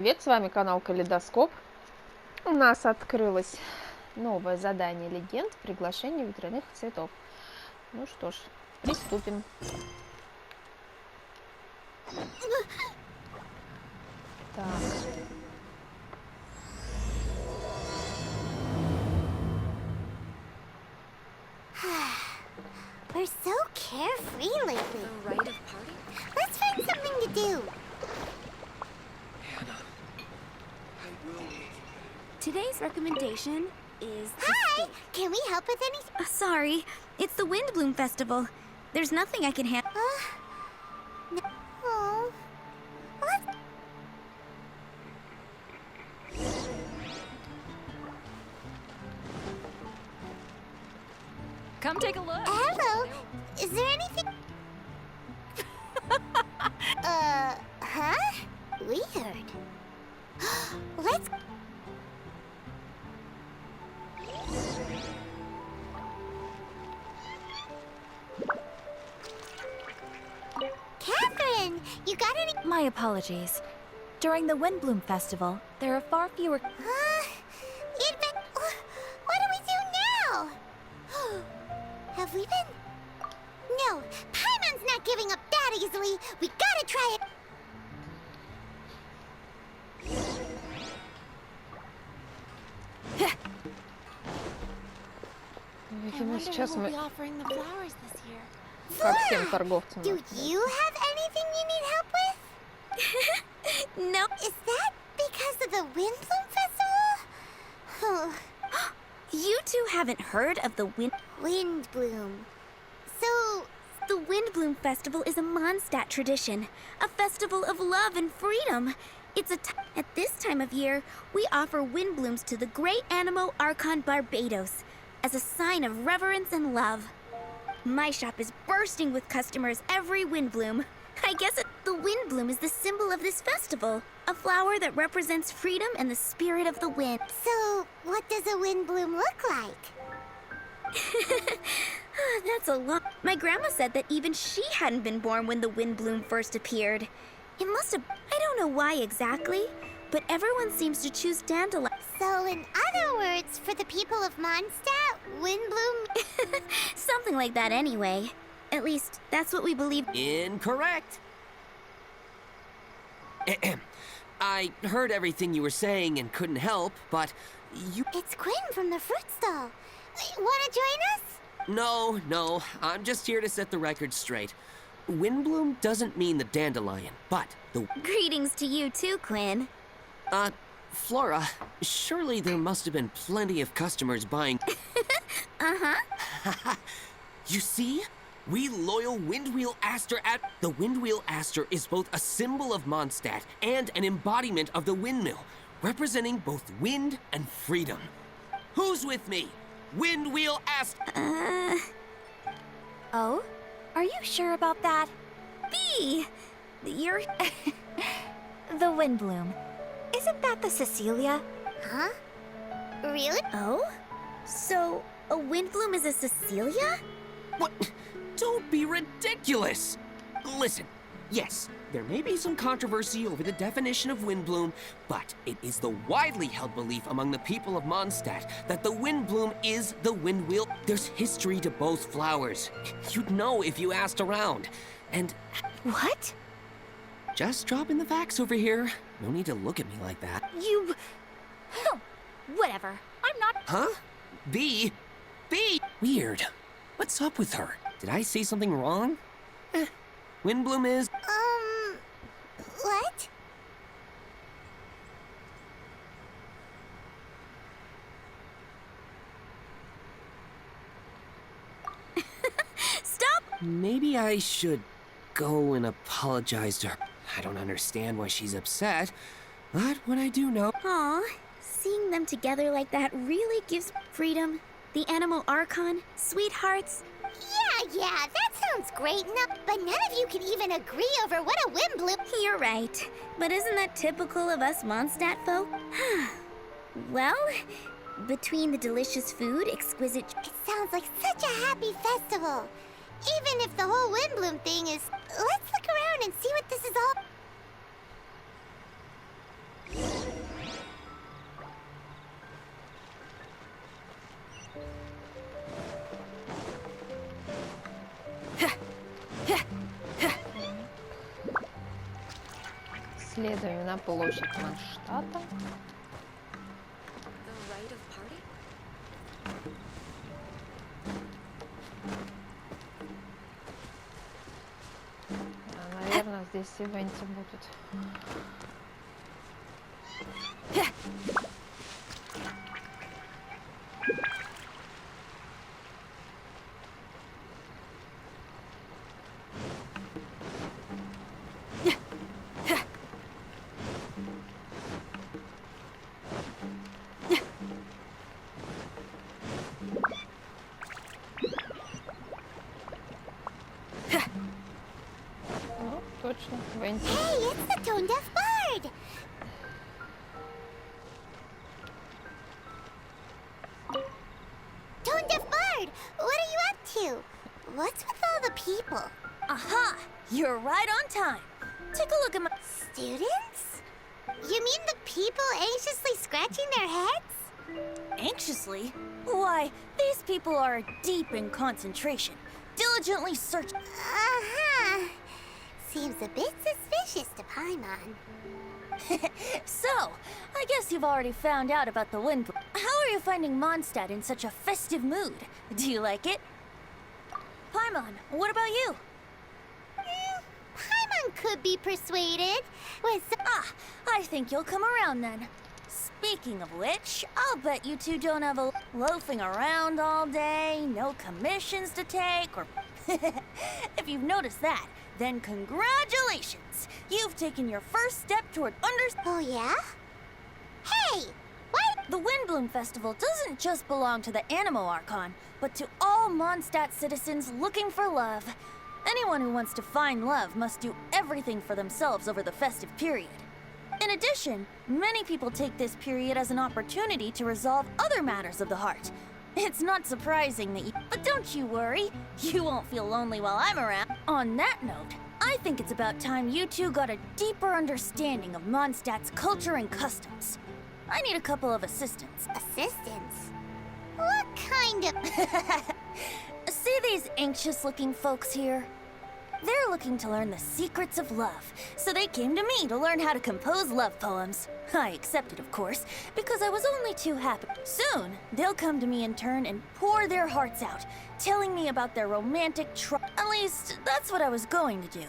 Привет, с вами канал Калейдоскоп. У нас открылось новое задание легенд «Приглашение ветряных цветов». Ну что ж, приступим. Так. We're so carefree lately. The rite of party? Let's find something to do. Hannah, I will. Today's recommendation is the Hi! steak. Can we help with anything? Sorry, it's the Windbloom Festival. There's nothing I can handle. No. Oh. What? Come take a look. Hello. Is there anything? Huh? Weird. Let's. Catherine, you got any? My apologies. During the Windbloom Festival, there are far fewer. What do we do now? Have we been? No, Paimon's not giving up that easily. We gotta try it. Видимо, сейчас мы offering the flowers this year. ко всем торговцам. Do you have anything you need help with? No. Is that because of the Windbloom Festival? You two haven't heard of the Windbloom. So, The Windbloom Festival is a Mondstadt tradition, a festival of love and freedom. At this time of year, we offer windblooms to the great Animo Archon Barbados as a sign of reverence and love. My shop is bursting with customers every windbloom. I guess the windbloom is the symbol of this festival, a flower that represents freedom and the spirit of the wind. so what does a Windbloom look like? That's a lot. My grandma said that even she hadn't been born when the windbloom first appeared. It must have. I don't know why exactly, but everyone seems to choose dandelion. So, in other words, for the people of Mondstadt, Windbloom. Something like that anyway. At least, that's what we believe. Incorrect. I heard everything you were saying and couldn't help, but you... It's Quinn from the fruit stall. Wanna join us? No, I'm just here to set the record straight. Windbloom doesn't mean the dandelion, but the... Greetings to you too, Quinn. Flora, surely there must have been plenty of customers buying... Uh-huh. You see? We loyal Windwheel Aster at... The Windwheel Aster is both a symbol of Mondstadt and an embodiment of the windmill, representing both wind and freedom. Who's with me? Windwheel Aster... Oh? Are you sure about that? B! You're... the Windbloom. Isn't that the Cecilia? Huh? Really? Oh? So, a Windbloom is a Cecilia? What? Don't be ridiculous! Listen, yes, there may be some controversy over the definition of windbloom, but it is the widely held belief among the people of Mondstadt that the windbloom is the windwheel. There's history to both flowers. You'd know if you asked around. And What? just dropping the facts over here. No need to look at me like that. You... Whatever. I'm not... Huh? B? Weird. What's up with her? Did I say something wrong? Windbloom is... What? Stop! Maybe I should go and apologize to her. I don't understand why she's upset, but what I do know... Aw, seeing them together like that really gives freedom. The Animo Archon, sweethearts. Yeah, that sounds great. No, but none of you can even agree over what a Windbloom. You're right. But isn't that typical of us Mondstadt folk? Well, between the delicious food, exquisite... It sounds like such a happy festival. Even if the whole Windbloom thing is... Let's look around and see what this is all... Следуем на площадь Манштата. The rite of party? Наверное, здесь ивенты будут. Ну, точно, ивенты. Hey, it's the tone-deaf bird! Tone-deaf bird, what are you up to? What's with all the people? Aha! You're right on time. Take a look at my. Students? You mean the people anxiously scratching their heads? Anxiously? Why, these people are deep in concentration, diligently searching. Uh-huh. Seems a bit suspicious to Paimon. So, I guess you've already found out about the wind. How are you finding Mondstadt in such a festive mood? Do you like it? Paimon, what about you? Paimon could be persuaded with some... Ah, I think you'll come around then. Speaking of which, I'll bet you two don't have a loafing around all day, no commissions to take, or... If you've noticed that, then congratulations! You've taken your first step toward Oh, yeah? Hey! What? The Windbloom Festival doesn't just belong to the Animo Archon, but to all Mondstadt citizens looking for love. Anyone who wants to find love must do everything for themselves over the festive period. In addition, many people take this period as an opportunity to resolve other matters of the heart. It's not surprising that you... But don't you worry, you won't feel lonely while I'm around. On that note, I think it's about time you two got a deeper understanding of Mondstadt's culture and customs. I need a couple of assistants. Assistants? What kind of... See these anxious-looking folks here? They're looking to learn the secrets of love, so they came to me to learn how to compose love poems. I accepted, of course, because I was only too happy. Soon, they'll come to me in turn and pour their hearts out, telling me about their romantic At least, that's what I was going to do.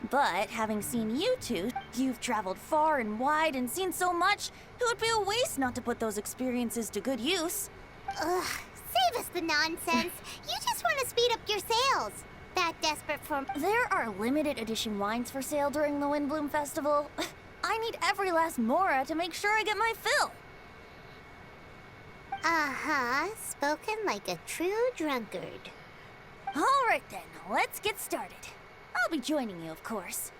But having seen you two, you've traveled far and wide and seen so much, it would be a waste not to put those experiences to good use. Ugh, save us the nonsense. You just want to speed up your sales. That desperate for... There are limited edition wines for sale during the Windbloom Festival. I need every last mora to make sure I get my fill. Uh-huh, spoken like a true drunkard. All right then, let's get started. I'll be joining you, of course.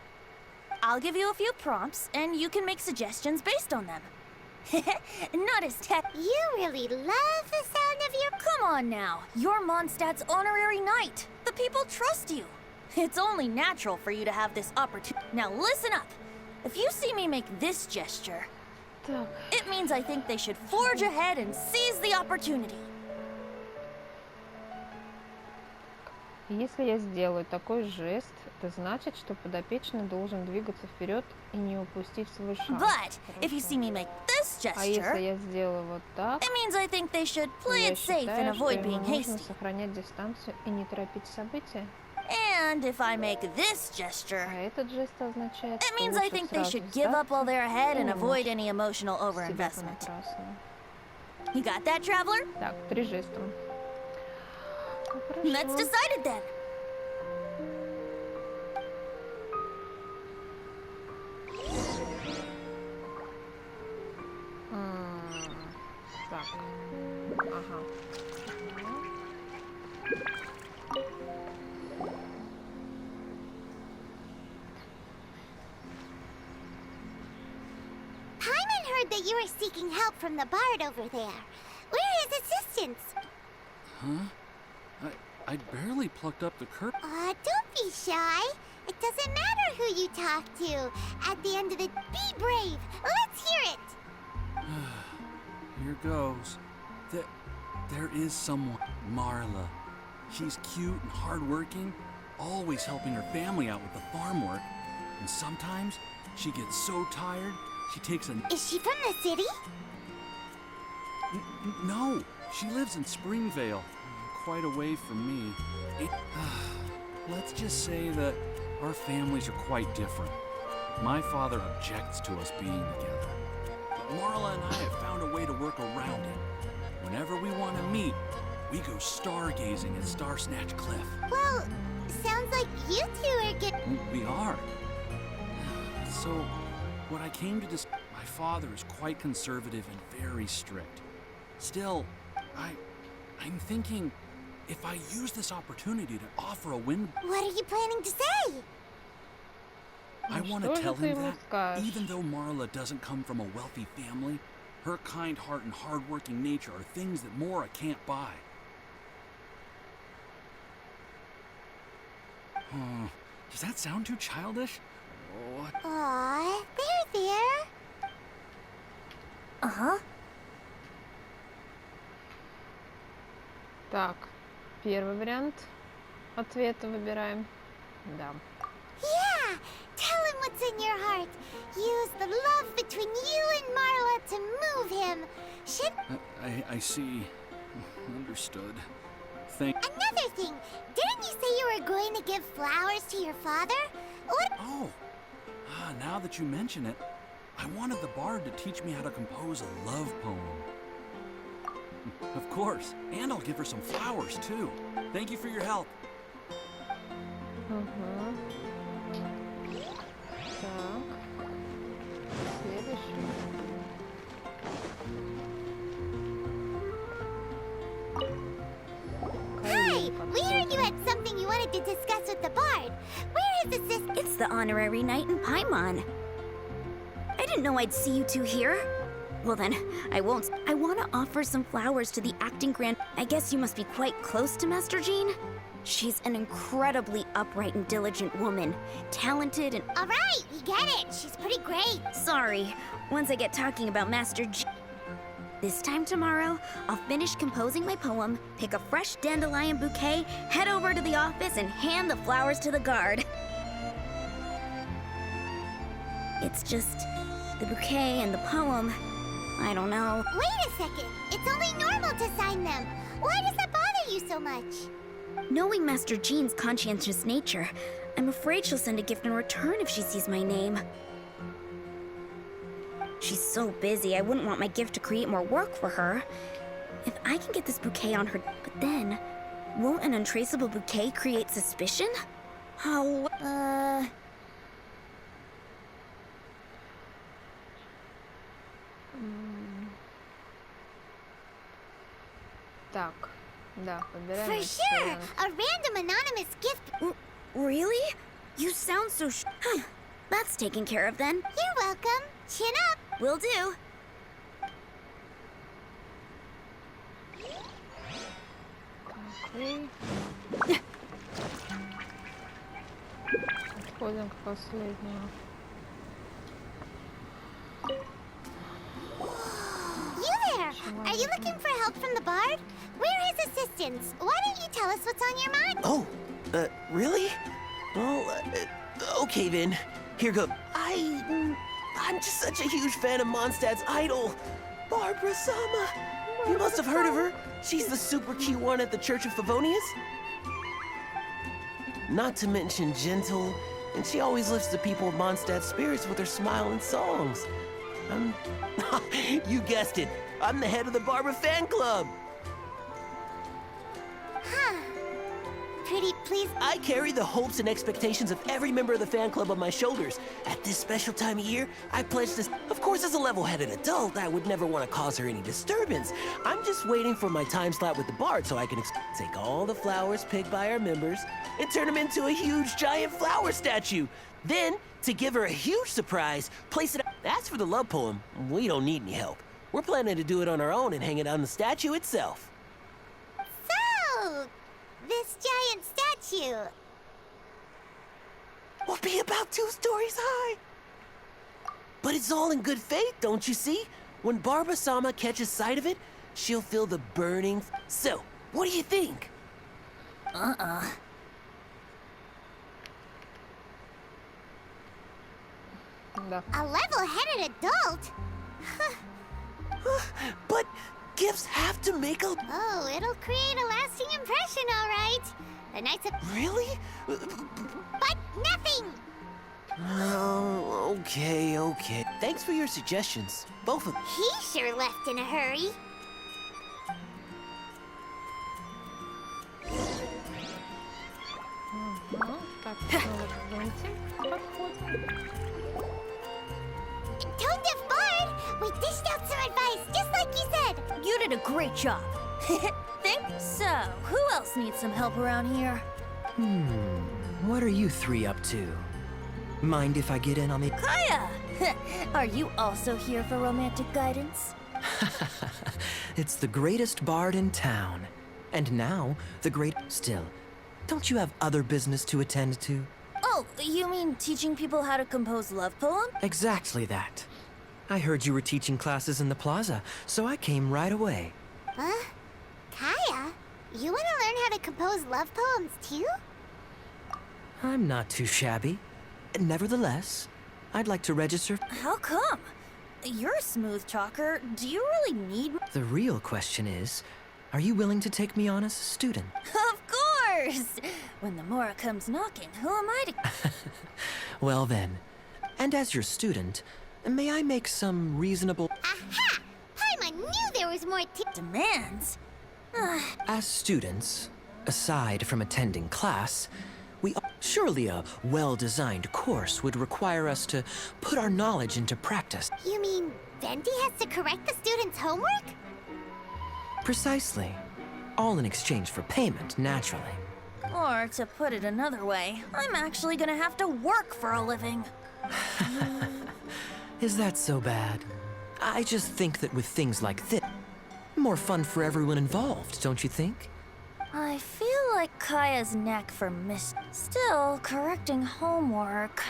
I'll give you a few prompts, and you can make suggestions based on them. Not as tech. You really love the sound of your... Come on now, you're Mondstadt's honorary knight. The people trust you. It's only natural for you to have this opportunity. Now listen up. If you see me make this gesture, Так, it means I think they should forge ahead and seize the opportunity. если я сделаю такой жест, это значит, что подопечный должен двигаться вперед и не упустить свой шанс. But if you Хорошо. see me make this А если gesture, я сделаю вот так, it means I think they should то play я it safe and считаю, что avoid ему being нужно hasty. сохранять дистанцию и не торопить события. And if I make this gesture, А этот жест означает, it что means I лучше think they сразу should give up while they're ahead and не avoid мучить any emotional себя overinvestment. понапрасну. You got that, traveler? Так, 3 жеста. Ну, That's хорошо. decided then. Так, ага. Paimon heard that you were seeking help from the bard over there. Where is assistance? I barely plucked up the curb. Don't be shy. It doesn't matter who you talk to. At the end of the... Be brave. Let's hear it. Here goes. There is someone. Marla. She's cute and hardworking, always helping her family out with the farm work. And sometimes She gets so tired, she takes a... Is she from the city? No, she lives in Springvale, quite away from me. Let's just say that our families are quite different. My father objects to us being together. But Marla and I have found a way to work around it. Whenever we want to meet, we go stargazing at Starsnatch Cliff. Well, sounds like you two are getting... We are. So, what I came to discuss... My father is quite conservative and very strict. Still, I'm thinking, if I use this opportunity to offer a win... What are you planning to say? I want to tell him that, even though Marla doesn't come from a wealthy family, her kind heart and hard-working nature are things that Mora can't buy. Does that sound too childish? What? Aw, there. Uh-huh. Так, первый вариант ответа выбираем. Да. Yeah, tell him what's in your heart. Use the love between you and Marla to move him. Should... I see. Understood. Thank... Another thing, didn't you say you were going to give flowers to your father? What... Oh, now that you mention it, I wanted the bard to teach me how to compose a love poem. Of course, and I'll give her some flowers, too. Thank you for your help. Угу. Так. Следующий. Hi, we heard you had something you wanted to discuss with the bard. Where is this? It's the honorary knight in Paimon. I didn't know I'd see you two here. Well then, I won't. I want to offer some flowers to the acting grand. I guess you must be quite close to Master Jean? She's an incredibly upright and diligent woman. Talented and... All right, we get it. She's pretty great. Sorry, once I get talking about Master Jean... This time tomorrow, I'll finish composing my poem, pick a fresh dandelion bouquet, head over to the office, and hand the flowers to the guard. It's just... the bouquet and the poem... I don't know. Wait a second. It's only normal to sign them. Why does that bother you so much? Knowing Master Jean's conscientious nature, I'm afraid she'll send a gift in return if she sees my name. She's so busy, I wouldn't want my gift to create more work for her. If I can get this bouquet on her... But then, won't an untraceable bouquet create suspicion? How... Так, да, выбираем. For sure. A random anonymous gift. Really? You sound so That's taken care of then. You're welcome. Chin up. Will do. Окей. Подходим к последнему. You there. Are you looking for help from the bard? We're his assistants. Why don't you tell us what's on your mind? Oh, really? Well, okay then. Here goes. I'm just such a huge fan of Mondstadt's idol, Barbara Sama. You must have heard of her. She's the super cute one at the Church of Favonius. Not to mention gentle, and she always lifts the people of Mondstadt's spirits with her smile and songs. You guessed it. I'm the head of the Barbara fan club. Huh. Pretty please. I carry the hopes and expectations of every member of the fan club on my shoulders. At this special time of year, I pledge this. Of course, as a level-headed adult, I would never want to cause her any disturbance. I'm just waiting for my time slot with the bard so I can take all the flowers picked by our members and turn them into a huge, giant flower statue. Then, to give her a huge surprise, place it... As for the love poem, we don't need any help. We're planning to do it on our own and hang it on the statue itself. So, this giant statue. Will be about 2 stories high. But it's all in good faith, don't you see? When Barbara Sama catches sight of it, she'll feel the burning... So, what do you think? Да. A level-headed adult? But gifts have to make a... Oh, it'll create a lasting impression, all right. The Knights of... Really? But nothing! Oh, okay. Thanks for your suggestions, both of... He sure left in a hurry. Так, снова гоньте. Подход. Tone Deaf Bard! We dished out some advice, just like you said. You did a great job. Think so. Who else needs some help around here? What are you three up to? Mind if I get in on the... Kaya! Are you also here for romantic guidance? It's the greatest bard in town. And now, the great... Still, don't you have other business to attend to? Oh, you mean teaching people how to compose love poems? Exactly that. I heard you were teaching classes in the plaza, so I came right away. Huh? Kaya? You want to learn how to compose love poems, too? I'm not too shabby. Nevertheless, I'd like to register... How come? You're a smooth talker. Do you really need... The real question is, are you willing to take me on as a student? Of course! When the Mora comes knocking, who am I to... Well then, and as your student, may I make some reasonable... Aha! Paimon knew there was more to... Demands? As students, aside from attending class, we... Surely a well-designed course would require us to put our knowledge into practice. You mean Venti has to correct the students' homework? Precisely. All in exchange for payment, naturally. Or, to put it another way, I'm actually gonna have to work for a living. Is that so bad? I just think that with things like this, more fun for everyone involved, don't you think? I feel like Kaya's knack for Still, correcting homework.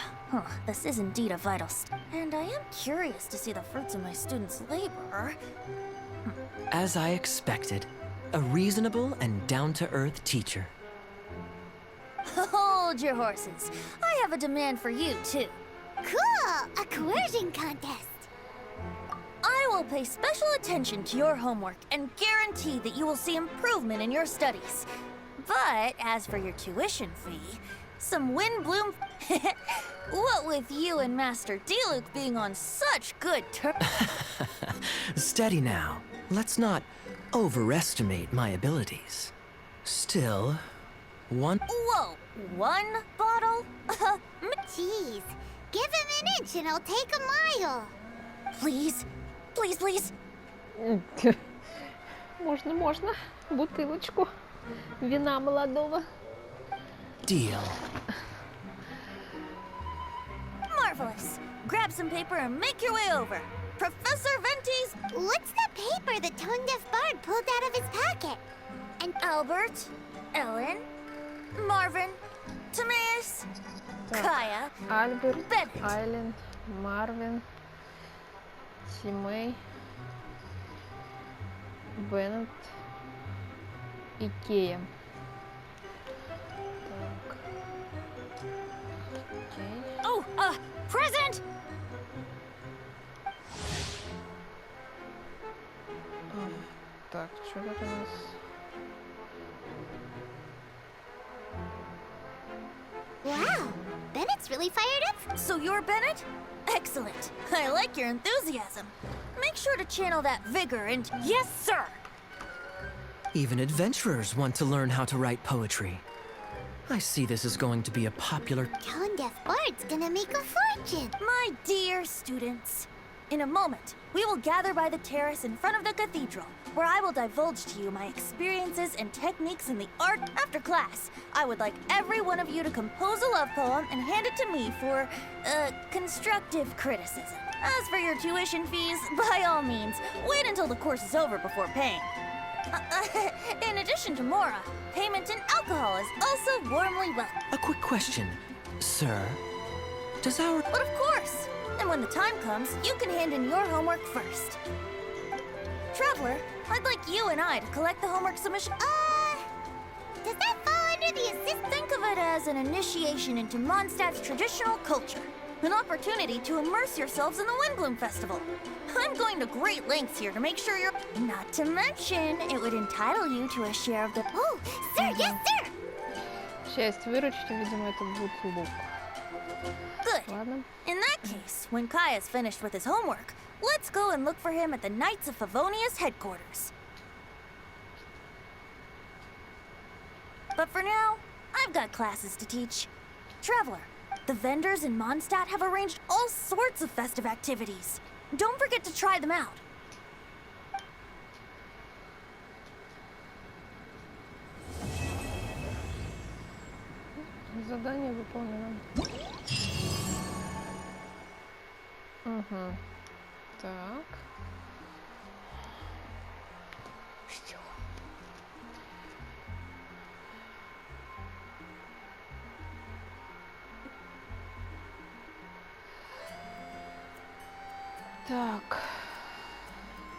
This is indeed a vital And I am curious to see the fruits of my students' labor. As I expected, a reasonable and down-to-earth teacher. Hold your horses. I have a demand for you, too. Cool! A coercion contest. I will pay special attention to your homework and guarantee that you will see improvement in your studies. But as for your tuition fee, some Windbloom... What with you and Master Diluc being on such good terms... Steady now. Let's not overestimate my abilities. Still, one... Whoa! One bottle? Jeez, give him an inch and I'll take a mile. Please? Please? Можно. Бутылочку вина молодого. Deal. Marvelous. Grab some paper and make your way over. Professor Venti's... What's the paper the Tone Deaf Bard pulled out of his pocket? And Albert, Ellen, Marvin, Timaeus, Kaya, Альберт, Беннет. Айлен, Марвин, Тимей, Беннет и Кея. Так. Окей. Oh, present! Так, что тут у нас? Wow, Bennett's really fired up. So you're Bennett? Excellent. I like your enthusiasm. Make sure to channel that vigor into... Yes, sir! Even adventurers want to learn how to write poetry. I see this is going to be a popular... Tone Deaf Bard's gonna make a fortune. My dear students, in a moment, we will gather by the terrace in front of the cathedral, where I will divulge to you my experiences and techniques in the art. After class, I would like every one of you to compose a love poem and hand it to me for, constructive criticism. As for your tuition fees, by all means, wait until the course is over before paying. In addition to Mora, payment in alcohol is also warmly welcome. A quick question, sir. Does our... But of course! And when the time comes, you can hand in your homework first. Traveler, I'd like you and I to collect the homework submission. Does that fall under the assist? Think of it as an initiation into Mondstadt's traditional culture. an opportunity to immerse yourselves in the Windbloom Festival. I'm going to great lengths here to make sure you're... Not to mention, it would entitle you to a share of the... Oh, sir, yes, sir! Часть выручки, видимо, это будет лук. Good. Ладно. In that case, when Kai is finished with his homework, let's go and look for him at the Knights of Favonius headquarters. But for now, I've got classes to teach. Traveler, the vendors in Mondstadt have arranged all sorts of festive activities. Don't forget to try them out. Задание выполнено. Угу. Так. Всё. Так.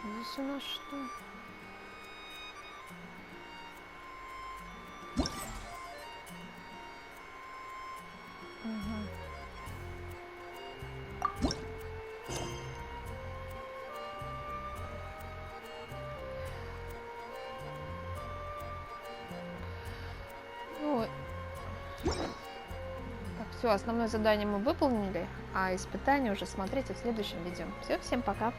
Здесь у нас что? Ой. Так, все, основное задание мы выполнили, а испытания уже смотрите в следующем видео. Все, всем пока.